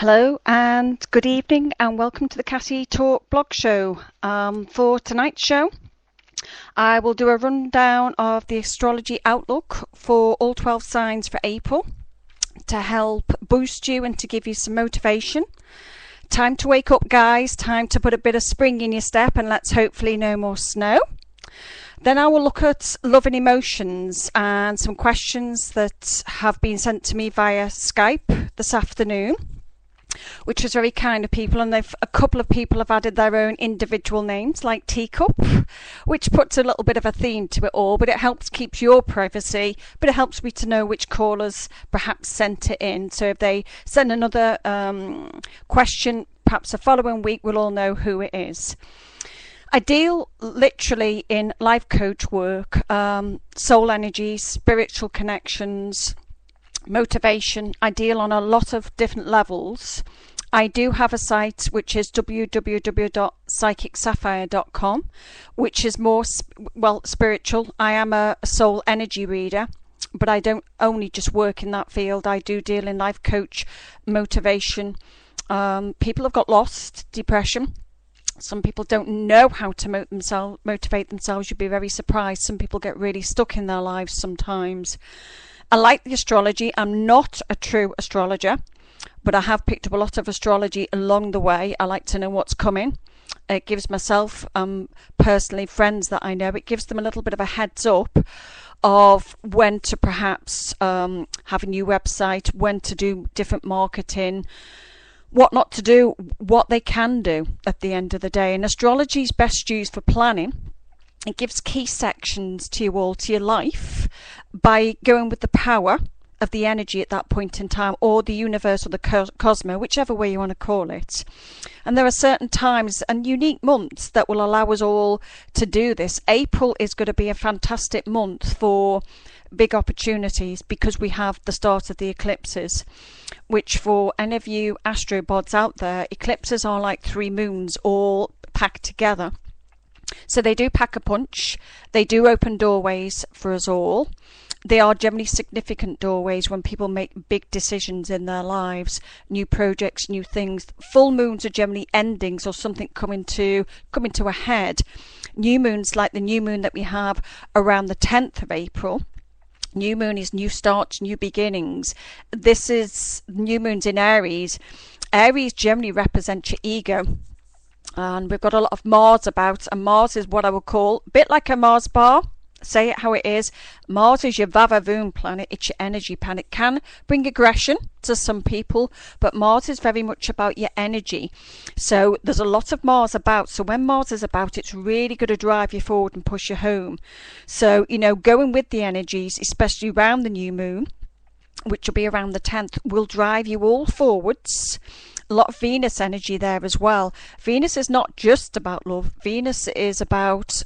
Hello and good evening and welcome to the Cassie Talk Blog Show. For tonight's show, I will do a rundown of the astrology outlook for all 12 signs for April to help boost you and to give you some motivation. Time to wake up, guys. Time to put a bit of spring in your step, and let's hopefully no more snow. Then I will look at love and emotions and some questions that have been sent to me via Skype this afternoon, which was very kind of people, and a couple of people have added their own individual names like Teacup, which puts a little bit of a theme to it all, but it helps keep your privacy, but it helps me to know which callers perhaps sent it in. So if they send another question, perhaps the following week, we'll all know who it is. I deal literally in life coach work, soul energy, spiritual connections, motivation. I deal on a lot of different levels. I do have a site which is www.psychicsapphire.com, which is more spiritual. I am a soul energy reader, but I don't only just work in that field. I do deal in life coach, motivation. People have got lost, depression. Some people don't know how to motivate themselves. You'd be very surprised. Some people get really stuck in their lives sometimes. I like the astrology. I'm not a true astrologer, but I have picked up a lot of astrology along the way. I like to know what's coming. It gives myself, personally, friends that I know, it gives them a little bit of a heads up of when to perhaps have a new website, when to do different marketing, what not to do, what they can do at the end of the day. And astrology is best used for planning. It gives key sections to you all, to your life, by going with the power of the energy at that point in time, or the universe, or the cosmos, whichever way you want to call it. And there are certain times and unique months that will allow us all to do this. April is going to be a fantastic month for big opportunities because we have the start of the eclipses, which for any of you astrobods out there, eclipses are like 3 moons all packed together. So they do pack a punch. They do open doorways for us all. They are generally significant doorways when people make big decisions in their lives, new projects, new things. Full moons are generally endings or something coming to a head. New moons, like the new moon that we have around the 10th of April. New moon is new starts, new beginnings. This is new moons in Aries. Aries generally represents your ego. And we've got a lot of Mars about, and Mars is what I would call a bit like a Mars bar. Say it how it is. Mars is your vavavoom planet. It's your energy planet. It can bring aggression to some people, but Mars is very much about your energy. So there's a lot of Mars about. So when Mars is about, it's really going to drive you forward and push you home. So, going with the energies, especially around the new moon, which will be around the 10th, will drive you all forwards. A lot of Venus energy there as well. Venus is not just about love. Venus is about,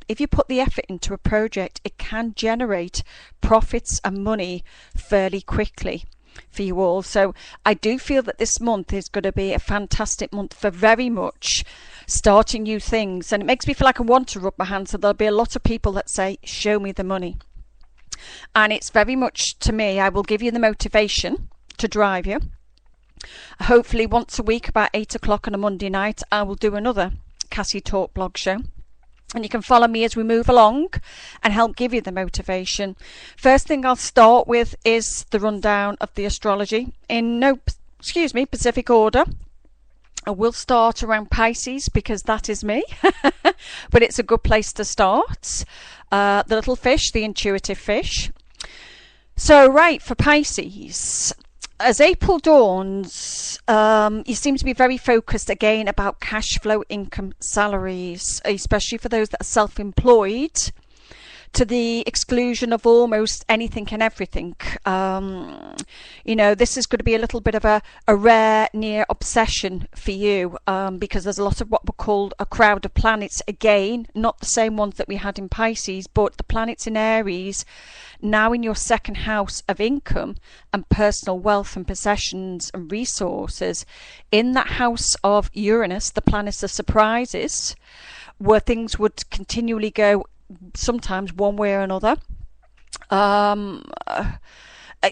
if you put the effort into a project, it can generate profits and money fairly quickly for you all. So I do feel that this month is going to be a fantastic month for very much starting new things. And it makes me feel like I want to rub my hands. So there'll be a lot of people that say, show me the money. And it's very much, to me, I will give you the motivation to drive you. Hopefully once a week about 8 o'clock on a Monday night, I will do another Cassie Talk Blog Show. And you can follow me as we move along and help give you the motivation. First thing I'll start with is the rundown of the astrology in specific order. I will start around Pisces because that is me, but it's a good place to start. The little fish, the intuitive fish. So right, for Pisces, as April dawns, you seem to be very focused again about cash flow, income, salaries, especially for those that are self-employed, to the exclusion of almost anything and everything. This is going to be a little bit of a rare near obsession for you, because there's a lot of what we call a crowd of planets, again, not the same ones that we had in Pisces, but the planets in Aries, now in your second house of income and personal wealth and possessions and resources. In that house of Uranus, the planets of surprises, where things would continually go sometimes one way or another.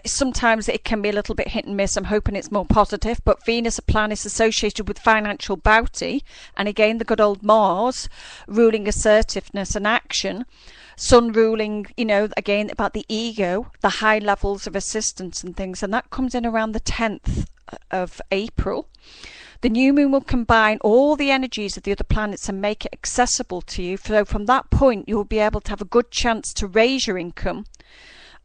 Sometimes it can be a little bit hit and miss. I'm hoping it's more positive, but Venus, a planet associated with financial bounty, and again the good old Mars ruling assertiveness and action. Sun ruling, again about the ego, the high levels of assistance and things, and that comes in around the 10th of April. The new moon will combine all the energies of the other planets and make it accessible to you. So from that point, you'll be able to have a good chance to raise your income.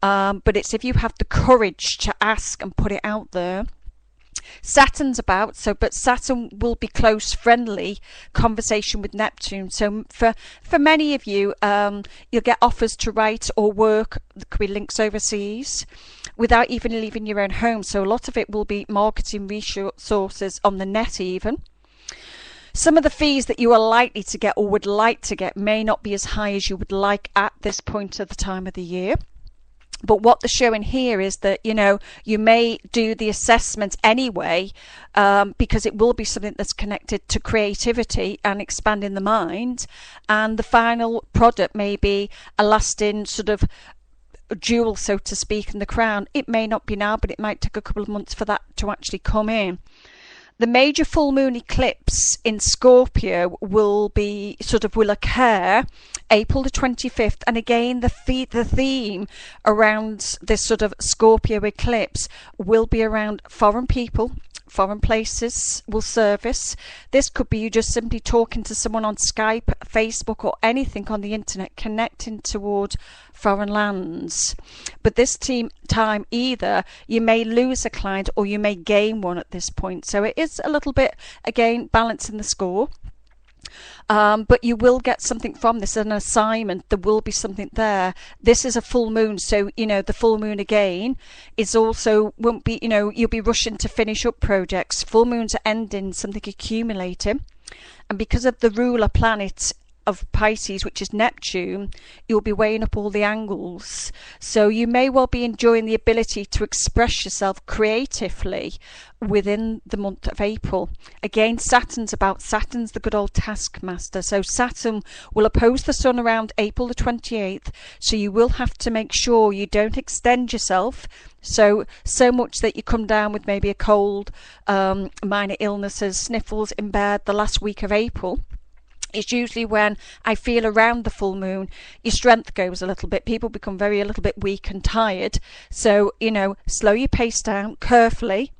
But it's if you have the courage to ask and put it out there. Saturn's about, but Saturn will be close, friendly conversation with Neptune. So for many of you, you'll get offers to write or work. There could be links overseas without even leaving your own home. So a lot of it will be marketing resources on the net even. Some of the fees that you are likely to get or would like to get may not be as high as you would like at this point of the time of the year. But what they're showing here is that, you may do the assessment anyway, because it will be something that's connected to creativity and expanding the mind. And the final product may be a lasting sort of jewel, so to speak, in the crown. It may not be now, but it might take a couple of months for that to actually come in. The major full moon eclipse in Scorpio will occur April the 25th. And again, the theme around this sort of Scorpio eclipse will be around foreign people, foreign places will surface. This could be you just simply talking to someone on Skype, Facebook, or anything on the internet, connecting toward foreign lands. But this time either you may lose a client or you may gain one at this point. So it is a little bit, again, balancing the score. But you will get something from this, an assignment. There will be something there. This is a full moon, so the full moon again is also won't be, you'll be rushing to finish up projects. Full moons are ending, something accumulating, and because of the ruler planet of Pisces, which is Neptune, you'll be weighing up all the angles. So you may well be enjoying the ability to express yourself creatively within the month of April. Again, Saturn's the good old taskmaster. So Saturn will oppose the Sun around April the 28th. So you will have to make sure you don't extend yourself so much that you come down with maybe a cold, minor illnesses, sniffles in bed the last week of April. It's usually when I feel around the full moon, your strength goes a little bit. People become a little bit weak and tired. So, slow your pace down carefully.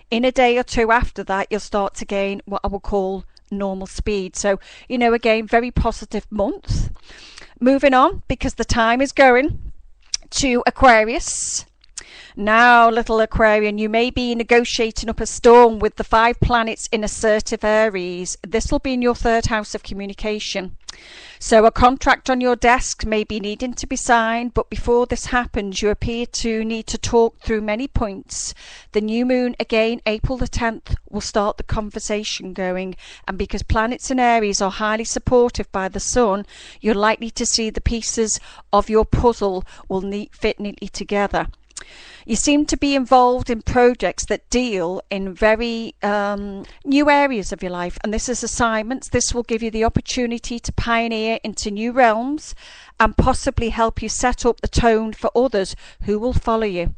In a day or two after that, you'll start to gain what I will call normal speed. So, again, very positive month. Moving on, because the time is going to Aquarius. Now, little Aquarian, you may be negotiating up a storm with the 5 planets in assertive Aries. This will be in your 3rd house of communication. So a contract on your desk may be needing to be signed, but before this happens, you appear to need to talk through many points. The new moon, again, April the 10th, will start the conversation going. And because planets in Aries are highly supportive by the Sun, you're likely to see the pieces of your puzzle will fit neatly together. You seem to be involved in projects that deal in very new areas of your life, and this is assignments. This will give you the opportunity to pioneer into new realms and possibly help you set up the tone for others who will follow you.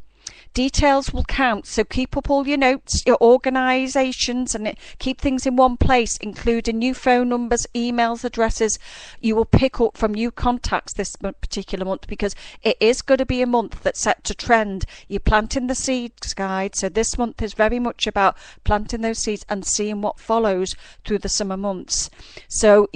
Details will count, so keep up all your notes, your organisations, and keep things in one place, including new phone numbers, emails, addresses. You will pick up from new contacts this particular month, because it is going to be a month that's set to trend. You're planting the seeds, guide, so this month is very much about planting those seeds and seeing what follows through the summer months. So,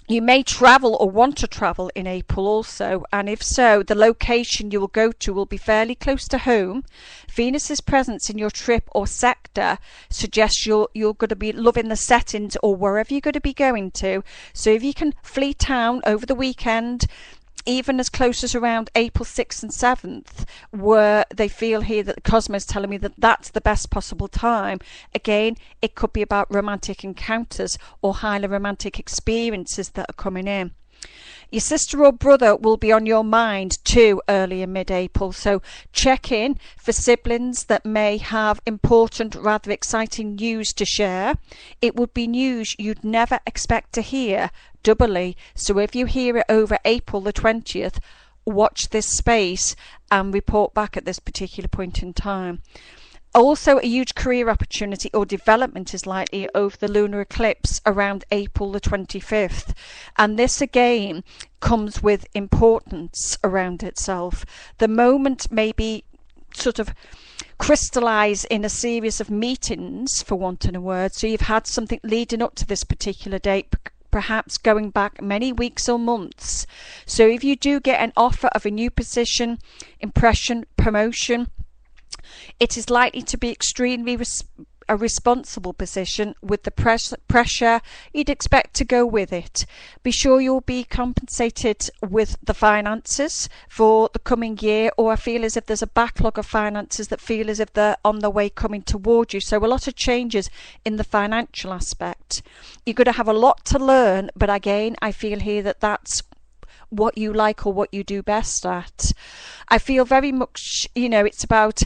you may travel or want to travel in April also, and if so, the location you will go to will be fairly close to home. Venus's presence in your trip or sector suggests you're going to be loving the settings or wherever you're going to be going to. So if you can flee town over the weekend, even as close as around April 6th and 7th, where they feel here that the Cosmos telling me that that's the best possible time. Again, it could be about romantic encounters or highly romantic experiences that are coming in. Your sister or brother will be on your mind too early in mid-April, so check in for siblings that may have important, rather exciting news to share. It would be news you'd never expect to hear doubly, so if you hear it over April the 20th, watch this space and report back at this particular point in time. Also, a huge career opportunity or development is likely over the lunar eclipse around April the 25th. And this again comes with importance around itself. The moment may be sort of crystallize in a series of meetings, for want of a word. So you've had something leading up to this particular date, perhaps going back many weeks or months. So if you do get an offer of a new position, impression, promotion, it is likely to be extremely a responsible position with the pressure you'd expect to go with it. Be sure you'll be compensated with the finances for the coming year, or I feel as if there's a backlog of finances that feel as if they're on the way coming toward you. So a lot of changes in the financial aspect. You're going to have a lot to learn, but again, I feel here that that's what you like or what you do best at. I feel very much, it's about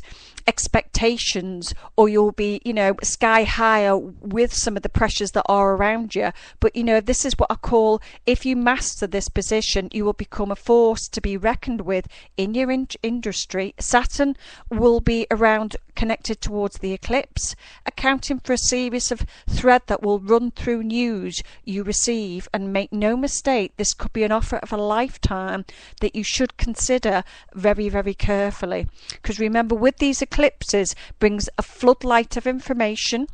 expectations, or you'll be, sky higher with some of the pressures that are around you. But, this is what I call, if you master this position, you will become a force to be reckoned with in your industry. Saturn will be around connected towards the eclipse, accounting for a series of thread that will run through news you receive. And make no mistake, this could be an offer of a lifetime that you should consider very, very carefully. Because remember, with these eclipses brings a floodlight of information,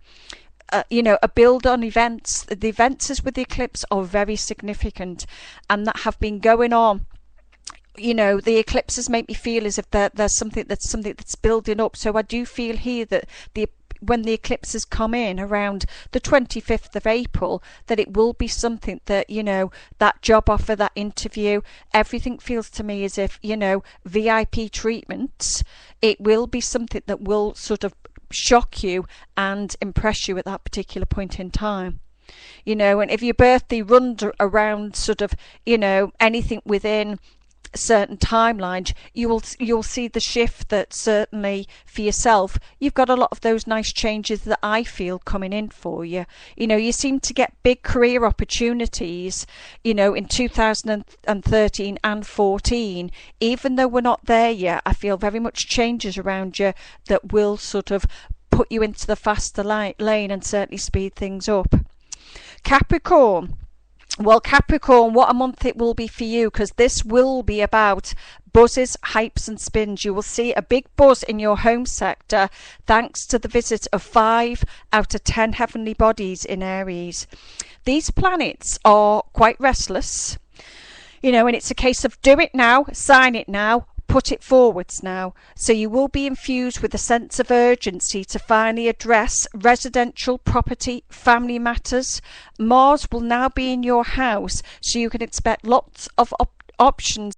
a build on events. The events with the eclipse are very significant and that have been going on. The eclipses make me feel as if there's something that's building up. So I do feel here that when the eclipses come in around the 25th of April, that it will be something that, that job offer, that interview, everything feels to me as if, VIP treatments, it will be something that will sort of shock you and impress you at that particular point in time. And if your birthday runs around sort of, anything within certain timelines, you'll see the shift that certainly for yourself, you've got a lot of those nice changes that I feel coming in for you. You seem to get big career opportunities, in 2013 and 14. Even though we're not there yet, I feel very much changes around you that will sort of put you into the faster lane and certainly speed things up. Capricorn. Well, Capricorn, what a month it will be for you, because this will be about buzzes, hypes and spins. You will see a big buzz in your home sector thanks to the visit of 5 out of 10 heavenly bodies in Aries. These planets are quite restless, and it's a case of do it now, sign it now, put it forwards now. So you will be infused with a sense of urgency to finally address residential, property, family matters. Mars will now be in your house, so you can expect lots of options